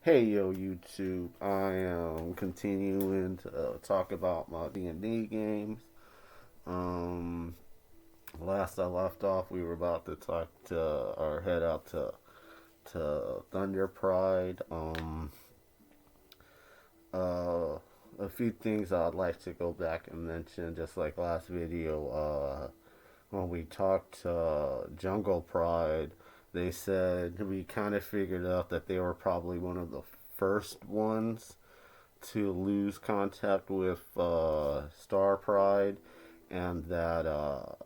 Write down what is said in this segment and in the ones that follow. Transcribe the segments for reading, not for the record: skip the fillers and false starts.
Hey yo YouTube, I am continuing to talk about my D&D games. Um, Last I left off, we were about to talk to or head out to Thunder Pride. Uh, a few things I'd like to go back and mention, just like last video. When we talked Jungle Pride, they said we kind of figured out that they were probably one of the first ones to lose contact with Star Pride, and that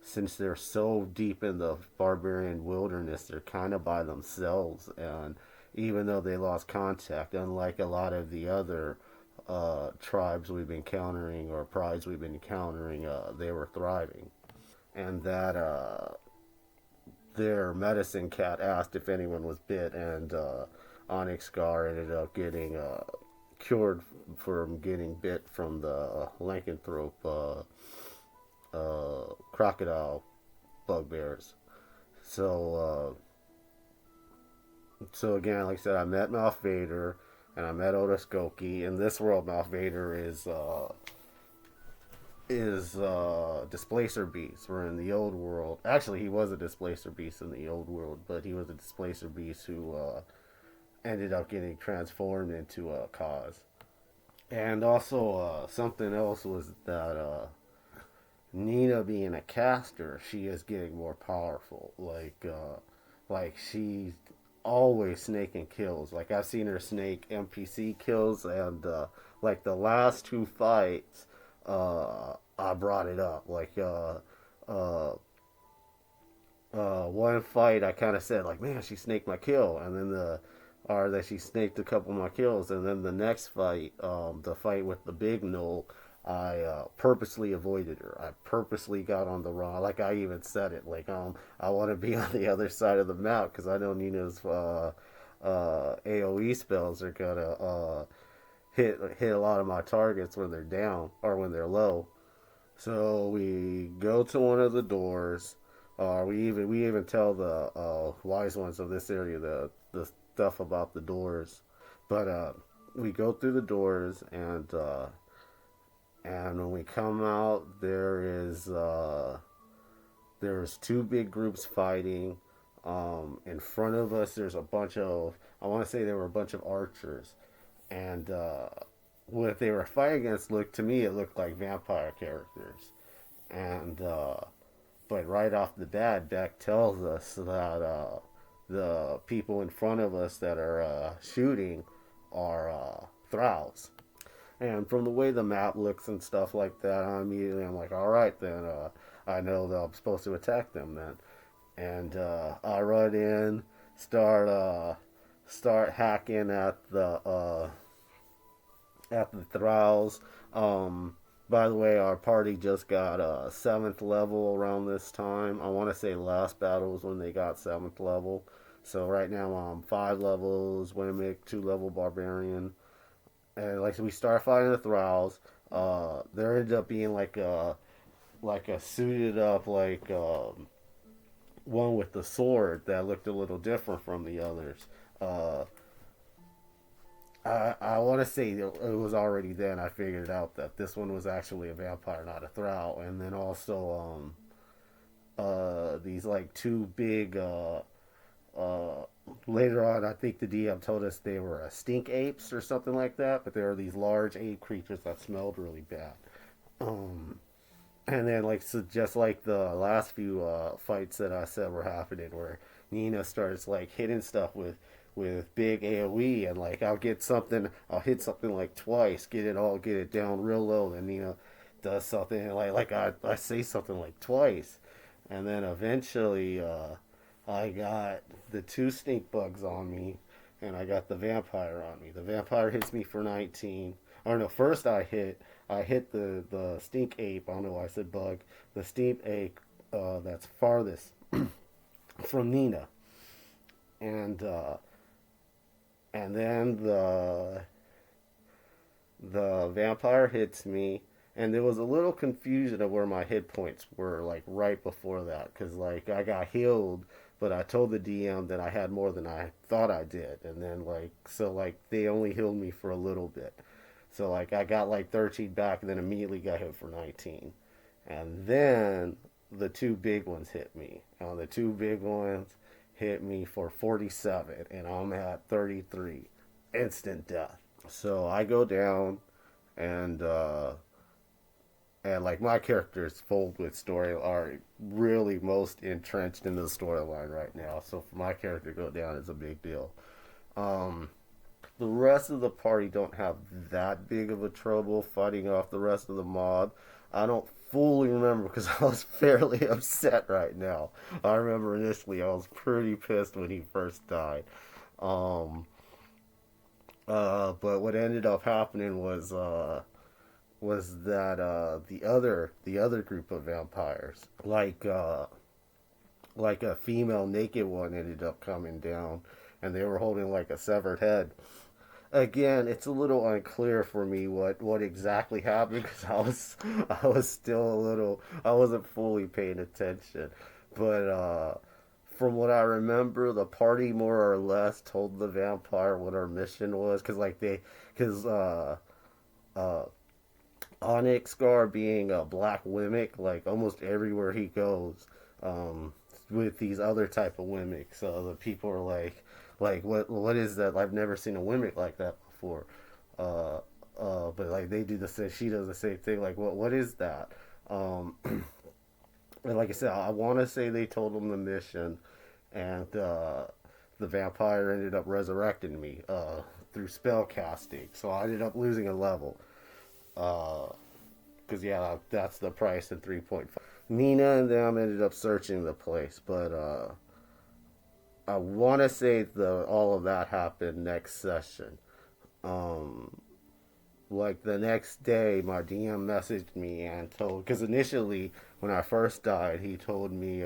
since they're so deep in the barbarian wilderness, they're kind of by themselves. And even though they lost contact, unlike a lot of the other tribes we've been encountering or prides we've been encountering, they were thriving. And that their medicine cat asked if anyone was bit, and Onyx Gar ended up getting cured from getting bit from the lycanthrope crocodile bugbears. So, so again, like I said, I met Mouth Vader and I met Otis Goki. In this world, Mouth Vader is Displacer Beast. Where in the old world, actually, he was a Displacer Beast in the old world, but he was a Displacer Beast who ended up getting transformed into a cause. And also, something else was that Nina being a caster, she is getting more powerful. Like she's always snaking kills. Like I've seen her snake NPC kills, and like the last two fights, I brought it up. Uh, One fight I kind of said like, man, she snaked my kill, and then or that she snaked a couple of my kills, and then the next fight, the fight with the big knoll, I purposely avoided her. I purposely got on the wrong. Like I even said it. Like I want to be on the other side of the map because I know Nina's AOE spells are gonna hit a lot of my targets when they're down or when they're low. So we go to one of the doors. We even tell the wise ones of this area the stuff about the doors. But we go through the doors, and when we come out, there's two big groups fighting. In front of us, there's a bunch of, I want to say there were a bunch of archers, and what they were fighting against looked to me, it looked like vampire characters. And but right off the bat, Beck tells us that the people in front of us that are shooting are thralls. And from the way the map looks and stuff like that, I'm like, all right, then I know that I'm supposed to attack them then. And I run in, start hacking at the thralls. By the way, our party just got seventh level around this time. I want to say last battle was when they got seventh level. So right now I'm 5 levels Winamic, 2 level barbarian, and like so we start fighting the thralls. There ended up being like a suited up one with the sword that looked a little different from the others. Uh, I want to say it was already then I figured out that this one was actually a vampire, not a thrall. And then also these like two big uh, later on, I think the DM told us they were stink apes or something like that, but they were these large ape creatures that smelled really bad. Um, and then, like, so just like the last few fights that I said were happening, where Nina starts like hitting stuff with big AOE, and like I'll hit something like twice, get it down real low, and Nina does something like I say something like twice, and then eventually I got the two stink bugs on me, and I got the vampire on me. The vampire hits me for 19. Or no, first I hit the stink ape. I don't know why I said bug. The stink ape that's farthest from Nina, and then the vampire hits me, and there was a little confusion of where my hit points were like right before that, because like I got healed but I told the DM that I had more than I thought I did, and then they only healed me for a little bit. So like I got like 13 back, and then immediately got hit for 19, and then the two big ones hit me. The two big ones hit me for 47, and I'm at 33, instant death. So I go down, and like my characters fold with story are really most entrenched in the storyline right now. So for my character to go down is a big deal. Um, the rest of the party don't have that big of a trouble fighting off the rest of the mob. I don't fully remember because I was fairly upset right now. I remember initially I was pretty pissed when he first died. Um, but what ended up happening was that the other group of vampires, like a female naked one, ended up coming down, and they were holding like a severed head. Again, it's a little unclear for me what exactly happened because I was still a little, I wasn't fully paying attention, but from what I remember, the party more or less told the vampire what our mission was because uh Onyx Scar being a black Wimmick, like almost everywhere he goes, um, with these other type of Wimmicks, the people are like what is that? I've never seen a Wimmick like that before. Uh, but like they do the same. She does the same thing. Like what is that? Um, and like I said, I want to say they told him the mission, and the vampire ended up resurrecting me through spell casting. So I ended up losing a level. Uh, because yeah, that's the price in 3.5. Nina and them ended up searching the place, but I want to say the all of that happened next session. Um, like the next day, my DM messaged me and told because initially when I first died, he told me,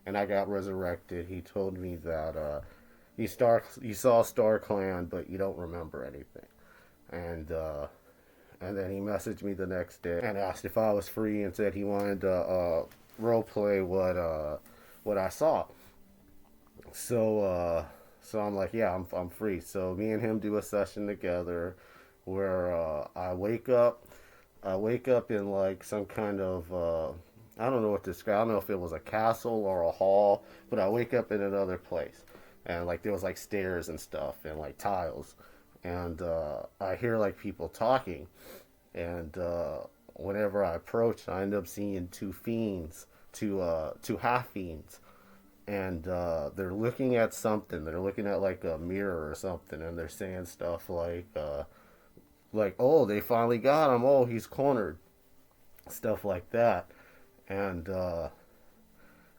and I got resurrected. He told me that you saw Star Clan, but you don't remember anything, and then he messaged me the next day and asked if I was free and said he wanted to role play what I saw. So so I'm like, yeah, I'm free. So me and him do a session together where I wake up in like some kind of I don't know what to describe. I don't know if it was a castle or a hall, but I wake up in another place, and like there was like stairs and stuff and like tiles, and I hear like people talking, and whenever I approach, I end up seeing two fiends, two half fiends, and they're looking at something. They're looking at like a mirror or something, and they're saying stuff like oh, they finally got him. Oh, he's cornered, stuff like that, and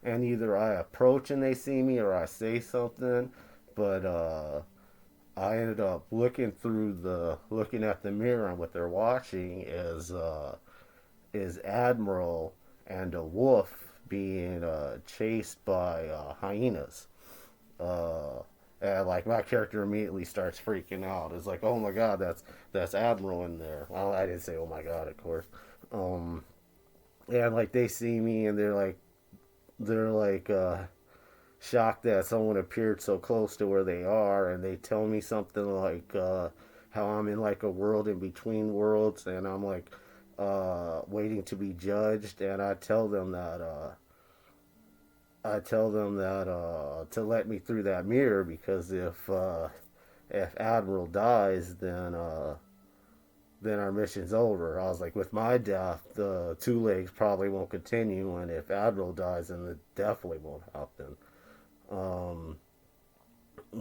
and either I approach and they see me, or I say something, but I ended up looking at the mirror, and what they're watching is Admiral and a wolf being chased by hyenas. Uh, and like my character immediately starts freaking out. It's like, oh my god, that's Admiral in there. Well, I didn't say oh my god, of course. Um, and like they see me, and they're like shocked that someone appeared so close to where they are, and they tell me something like how I'm in like a world in between worlds, and I'm like waiting to be judged, and I tell them that to let me through that mirror because if Admiral dies, then our mission's over. I was like, with my death, the two legs probably won't continue, and if Admiral dies, then it definitely won't happen. Um,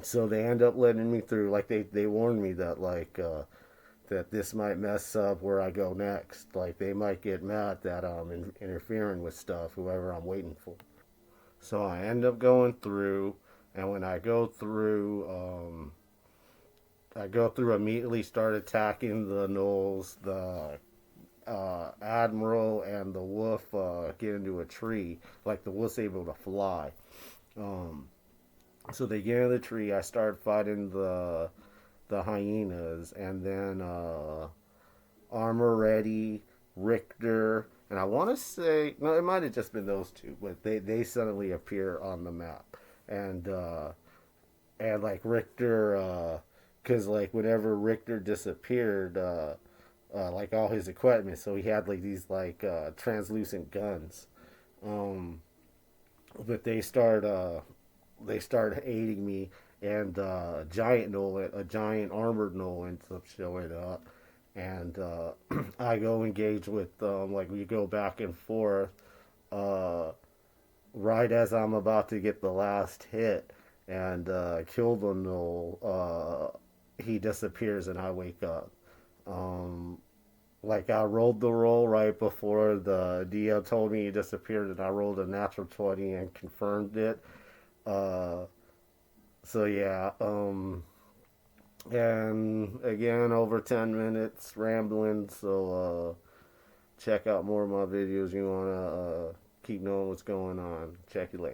so they end up letting me through. Like they warned me that that this might mess up where I go next. Like they might get mad that I'm interfering with stuff, whoever I'm waiting for. So I end up going through, and when I go through immediately start attacking the gnolls. The Admiral and the wolf get into a tree. Like the wolf's able to fly. Um, so they get in the tree. I start fighting the hyenas, and then Armor Ready, Richter, and I want to say no, it might have just been those two, but they suddenly appear on the map, and like Richter, because like whenever Richter disappeared, like all his equipment, so he had like these like translucent guns. Um, but they start aiding me, and a giant armored Nolan ends up showing up, and I go engage with like we go back and forth. Uh, right as I'm about to get the last hit and kill the Knoll, he disappears and I wake up. Um, like I rolled the roll right before the DM told me he disappeared, and I rolled a natural 20 and confirmed it. Uh, so yeah, and again over 10 minutes rambling. So check out more of my videos. You wanna keep knowing what's going on. Check you later.